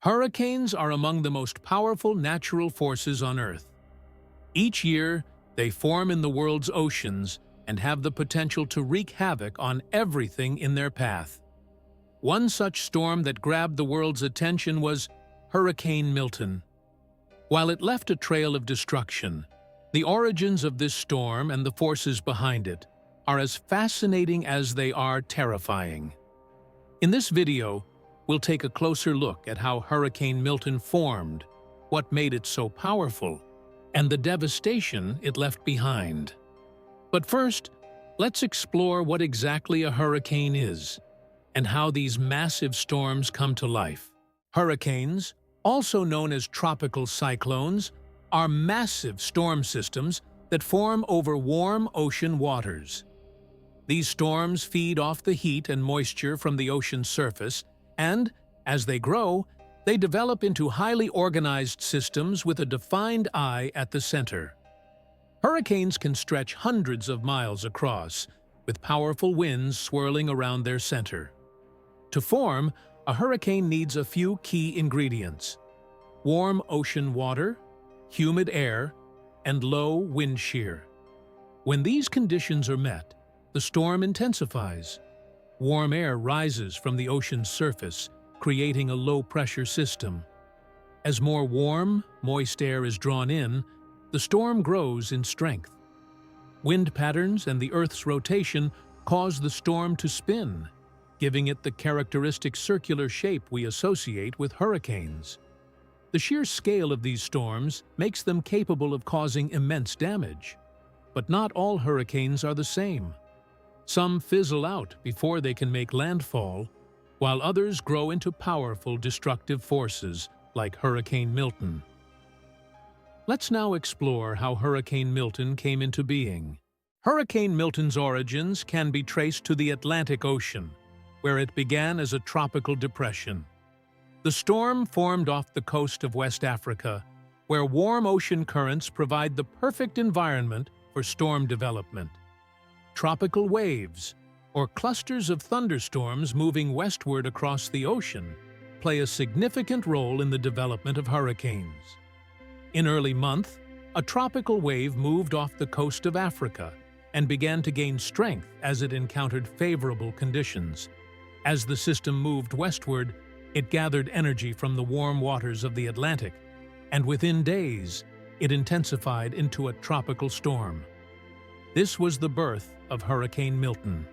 Hurricanes are among the most powerful natural forces on Earth. Each year, they form in the world's oceans and have the potential to wreak havoc on everything in their path. One such storm that grabbed the world's attention was Hurricane Milton. While it left a trail of destruction, the origins of this storm and the forces behind it are as fascinating as they are terrifying. In this video, we'll take a closer look at how Hurricane Milton formed, what made it so powerful, and the devastation it left behind. But first, let's explore what exactly a hurricane is and how these massive storms come to life. Hurricanes, also known as tropical cyclones, are massive storm systems that form over warm ocean waters. These storms feed off the heat and moisture from the ocean's surface, and, as they grow, they develop into highly organized systems with a defined eye at the center. Hurricanes can stretch hundreds of miles across, with powerful winds swirling around their center. To form, a hurricane needs a few key ingredients: warm ocean water, humid air, and low wind shear. When these conditions are met, the storm intensifies. Warm air rises from the ocean's surface, creating a low-pressure system. As more warm, moist air is drawn in, the storm grows in strength. Wind patterns and the Earth's rotation cause the storm to spin, giving it the characteristic circular shape we associate with hurricanes. The sheer scale of these storms makes them capable of causing immense damage. But not all hurricanes are the same. Some fizzle out before they can make landfall, while others grow into powerful destructive forces like Hurricane Milton. Let's now explore how Hurricane Milton came into being. Hurricane Milton's origins can be traced to the Atlantic Ocean, where it began as a tropical depression. The storm formed off the coast of West Africa, where warm ocean currents provide the perfect environment for storm development. Tropical waves, or clusters of thunderstorms moving westward across the ocean, play a significant role in the development of hurricanes. In early month, a tropical wave moved off the coast of Africa and began to gain strength as it encountered favorable conditions. As the system moved westward, it gathered energy from the warm waters of the Atlantic, and within days, it intensified into a tropical storm. This was the birth of Hurricane Milton.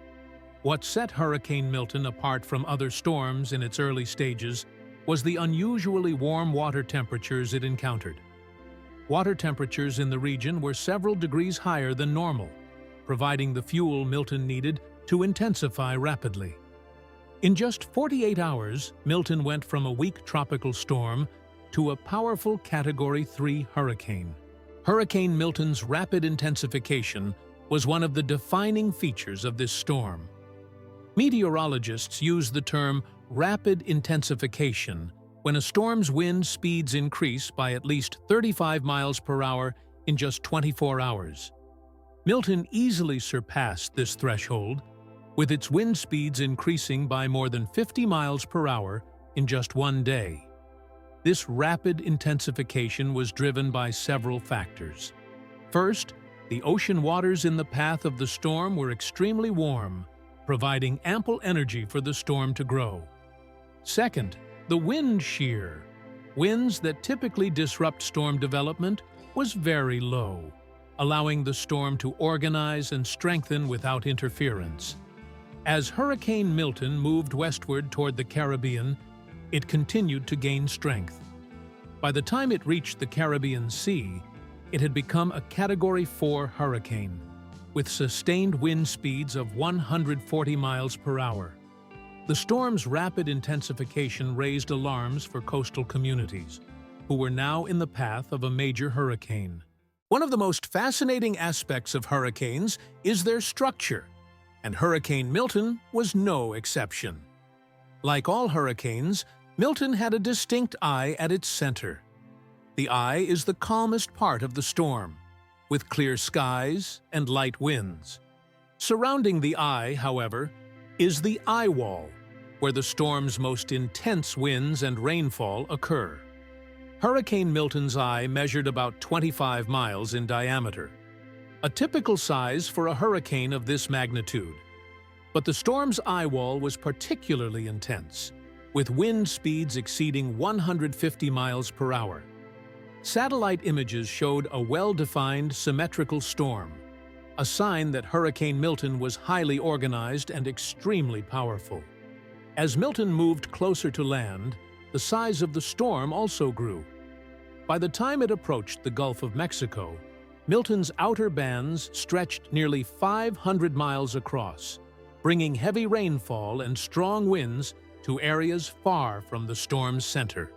What set Hurricane Milton apart from other storms in its early stages was the unusually warm water temperatures it encountered. Water temperatures in the region were several degrees higher than normal, providing the fuel Milton needed to intensify rapidly. In just 48 hours, Milton went from a weak tropical storm to a powerful Category 3 hurricane. Hurricane Milton's rapid intensification was one of the defining features of this storm. Meteorologists use the term rapid intensification when a storm's wind speeds increase by at least 35 miles per hour in just 24 hours. Milton easily surpassed this threshold, with its wind speeds increasing by more than 50 miles per hour in just one day. This rapid intensification was driven by several factors. First, the ocean waters in the path of the storm were extremely warm, providing ample energy for the storm to grow. Second, the wind shear, winds that typically disrupt storm development, was very low, allowing the storm to organize and strengthen without interference. As Hurricane Milton moved westward toward the Caribbean, it continued to gain strength. By the time it reached the Caribbean Sea, it had become a Category 4 hurricane, with sustained wind speeds of 140 miles per hour. The storm's rapid intensification raised alarms for coastal communities, who were now in the path of a major hurricane. One of the most fascinating aspects of hurricanes is their structure, and Hurricane Milton was no exception. Like all hurricanes, Milton had a distinct eye at its center. The eye is the calmest part of the storm, with clear skies and light winds. Surrounding the eye, however, is the eye wall, where the storm's most intense winds and rainfall occur. Hurricane Milton's eye measured about 25 miles in diameter, a typical size for a hurricane of this magnitude. But the storm's eye wall was particularly intense, with wind speeds exceeding 150 miles per hour. Satellite images showed a well-defined, symmetrical storm, a sign that Hurricane Milton was highly organized and extremely powerful. As Milton moved closer to land, the size of the storm also grew. By the time it approached the Gulf of Mexico, Milton's outer bands stretched nearly 500 miles across, bringing heavy rainfall and strong winds to areas far from the storm's center.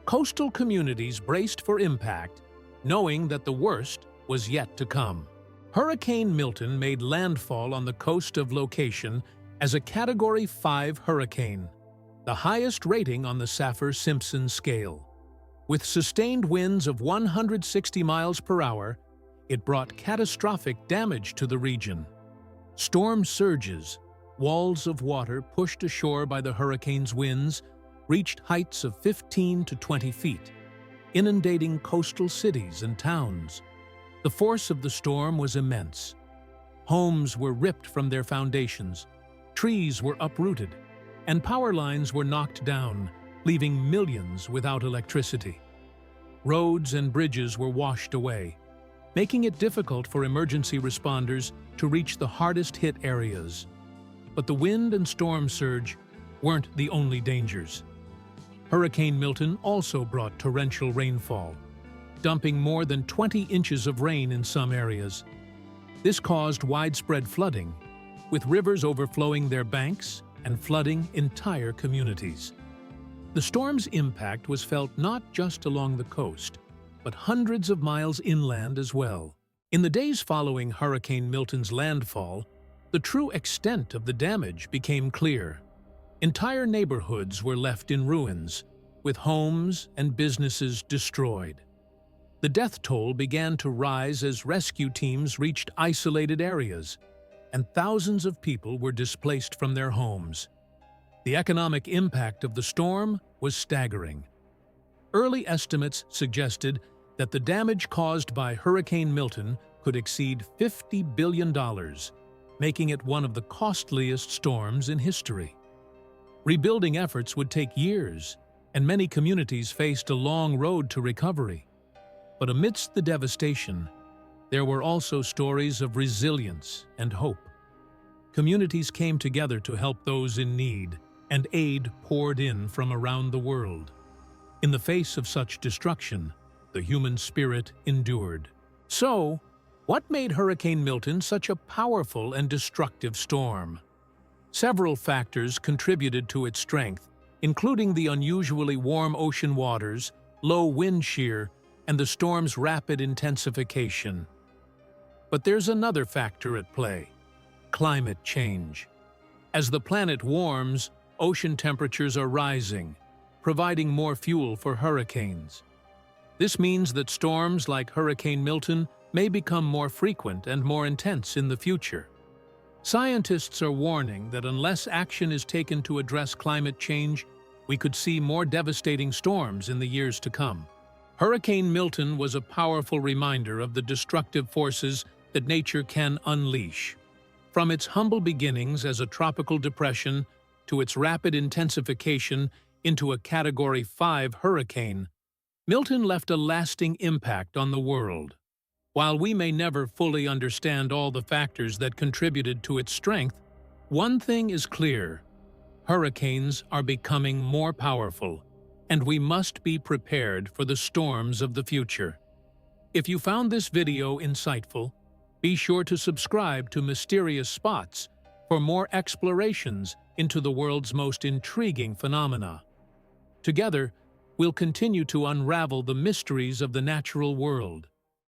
Coastal communities braced for impact, knowing that the worst was yet to come. Hurricane Milton made landfall on the coast of location as a Category 5 hurricane, the highest rating on the Saffir-Simpson scale. With sustained winds of 160 miles per hour, it brought catastrophic damage to the region. Storm surges, walls of water pushed ashore by the hurricane's winds, reached heights of 15 to 20 feet, inundating coastal cities and towns. The force of the storm was immense. Homes were ripped from their foundations, trees were uprooted, and power lines were knocked down, leaving millions without electricity. Roads and bridges were washed away, making it difficult for emergency responders to reach the hardest-hit areas. But the wind and storm surge weren't the only dangers. Hurricane Milton also brought torrential rainfall, dumping more than 20 inches of rain in some areas. This caused widespread flooding, with rivers overflowing their banks and flooding entire communities. The storm's impact was felt not just along the coast, but hundreds of miles inland as well. In the days following Hurricane Milton's landfall, the true extent of the damage became clear. Entire neighborhoods were left in ruins, with homes and businesses destroyed. The death toll began to rise as rescue teams reached isolated areas, and thousands of people were displaced from their homes. The economic impact of the storm was staggering. Early estimates suggested that the damage caused by Hurricane Milton could exceed $50 billion, making it one of the costliest storms in history. Rebuilding efforts would take years, and many communities faced a long road to recovery. But amidst the devastation, there were also stories of resilience and hope. Communities came together to help those in need, and aid poured in from around the world. In the face of such destruction, the human spirit endured. So, what made Hurricane Milton such a powerful and destructive storm? Several factors contributed to its strength, including the unusually warm ocean waters, low wind shear, and the storm's rapid intensification. But there's another factor at play: climate change. As the planet warms, ocean temperatures are rising, providing more fuel for hurricanes. This means that storms like Hurricane Milton may become more frequent and more intense in the future. Scientists are warning that unless action is taken to address climate change, we could see more devastating storms in the years to come. Hurricane Milton was a powerful reminder of the destructive forces that nature can unleash. From its humble beginnings as a tropical depression to its rapid intensification into a Category 5 hurricane, Milton left a lasting impact on the world. While we may never fully understand all the factors that contributed to its strength, one thing is clear: hurricanes are becoming more powerful, and we must be prepared for the storms of the future. If you found this video insightful, be sure to subscribe to Mysterious Spots for more explorations into the world's most intriguing phenomena. Together, we'll continue to unravel the mysteries of the natural world.